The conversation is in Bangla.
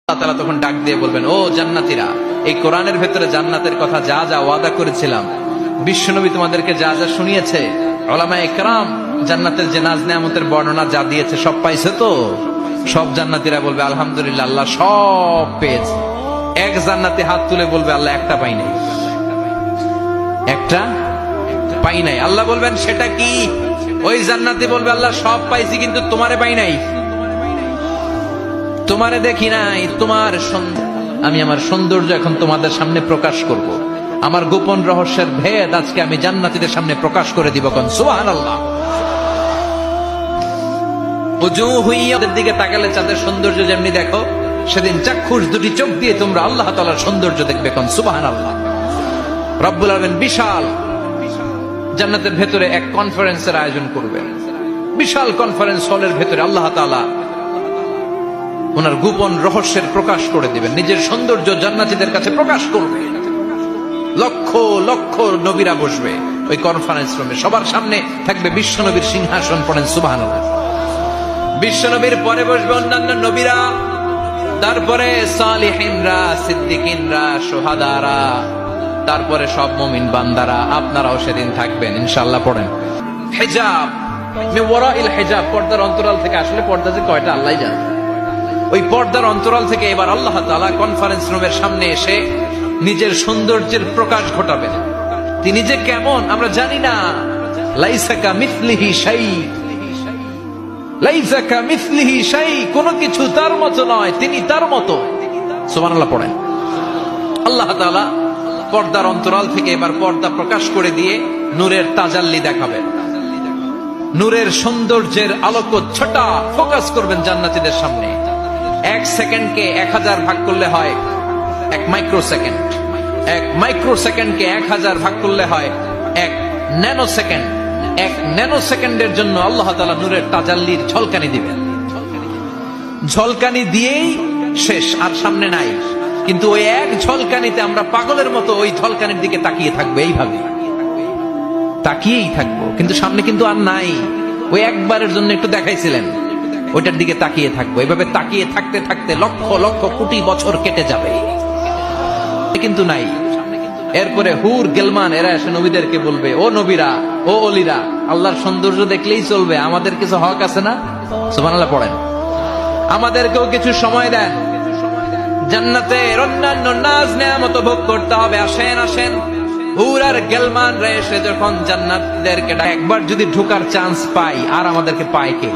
আল্লাহ তাআলা তখন ডাক দিয়ে বলবেন, ও জান্নাতীরা, এই কোরআনের ভেতরে জান্নাতের কথা যা যা ওয়াদা করেছিলাম, বিশ্বনবী তোমাদেরকে যা যা শুনিয়েছে, উলামায়ে কেরাম জান্নাতের যে নাজ নেয়ামতের বর্ণনা যা দিয়েছে সব পাইছে তো? সব জান্নাতীরা বলবে আলহামদুলিল্লাহ, আল্লাহ সব পেয়েছে। এক জান্নাতি হাত তুলে বলবে, আল্লাহ একটা পাই নাই, একটা পাই নাই। আল্লাহ বলবেন, সেটা কি? ওই জান্নাতি বলবে, আল্লাহ সব পাইছি কিন্তু তোমারে পাই নাই, তোমারে দেখি নাই। তোমার আমি আমার সৌন্দর্য এখন তোমাদের সামনে প্রকাশ করব, আমার গোপন রহস্যের ভেদ আজকে আমি জান্নাতীদের সামনে প্রকাশ করে দিব। কোন সুবহানাল্লাহ। ওদের দিকে তাকালে চাঁদের সৌন্দর্য যেমনি দেখো, সেদিন চাক্ষুষ দুটি চোখ দিয়ে তোমরা আল্লাহ তাআলার সৌন্দর্য দেখবে। কোন সুবহানাল্লাহ। রব্বুল আলামিন বিশাল জান্নাতের ভেতরে এক কনফারেন্সের আয়োজন করবেন। বিশাল কনফারেন্স হলের ভেতরে আল্লাহ তাআলা ওনার গোপন রহস্যের প্রকাশ করে দিবেন, নিজের সৌন্দর্য জান্নাতীদের কাছে প্রকাশ করবে। লক্ষ লক্ষ নবীরা বসবে ওই কনফারেন্স রুমে, সবার সামনে থাকবে বিশ্বনবীর সিংহাসন। পড়েন সুবহানাল্লাহ। বিশ্বনবীর পরে বসবে অন্যান্য নবীরা, তারপরে সালিহিনরা, সিদ্দিকিনরা, শুহাদারা, তারপরে সব মুমিন বান্দারা। আপনারাও সেদিন থাকবেন ইনশাআল্লাহ। পড়েন হিজাব, মে ওয়ারাইল হিজাব, পর্দার অন্তরাল থেকে। আসলে পর্দা যে কয়টা আল্লাহই জানে। ওই পর্দার অন্তরাল থেকে এবার আল্লাহ তাআলা কনফারেন্স রুমের সামনে এসে নিজের সৌন্দর্যের প্রকাশ ঘটাবেন। তিনি যে কেমন আমরা জানি না। লাইসা কামিসলিহি শাই, লাইসা কামিসলিহি শাই, কোনো কিছু তার মতো নয়, তিনি তার মতো। সুবহানাল্লাহ। পড়েন। আল্লাহ তাআলা পর্দার অন্তরাল থেকে এবার পর্দা প্রকাশ করে দিয়ে নূরের তাজাল্লি দেখাবেন। নূরের সৌন্দর্যের আলোকচ্ছটা ফোকাস করবেন জান্নাতীদের সামনে। এক সেকেন্ডকে 1000 ভাগ করলে হয় 1 মাইক্রো সেকেন্ড। 1 মাইক্রো সেকেন্ডকে 1000 ভাগ করলে হয় 1 ন্যানো সেকেন্ড। 1 ন্যানো সেকেন্ডের জন্য আল্লাহ তাআলা নূরের তাজাল্লির ঝলকানি দিবেন। ঝলকানি দিয়েই শেষ, আর সামনে নাই। কিন্তু ওই এক ঝলকানিতে আমরা পাগলের মতো ওই ঝলকানির দিকে তাকিয়ে থাকবো, এইভাবে তাকিয়েই থাকবো। কিন্তু সামনে কিন্তু আর নাই। ওই একবারের জন্য একটু দেখাইছিলেন, ওইটার দিকে তাকিয়ে থাকবো। এইভাবে তাকিয়ে থাকতে থাকতে লক্ষ লক্ষ কোটি বছর কেটে যাবে, কিন্তু নাই। এরপরে হুর গেলমান এরা এসে নবীদেরকে বলবে, ও নবীরা, ও অলিরা, আল্লাহর সৌন্দর্য দেখলেই চলবে, আমাদের কিছু হক আছে না? সুবহানাল্লাহ। পড়েন। আমাদেরকেও কিছু সময় দেন, জান্নাতের অন্যান্য নাজ নেয়ামত ভোগ করতে হবে। আসেন আসেন। হুর আর গেলমান রে এসে যখন জান্নাতীদেরকে একবার যদি ঢোকার চান্স পাই, আর আমাদেরকে পায় কে?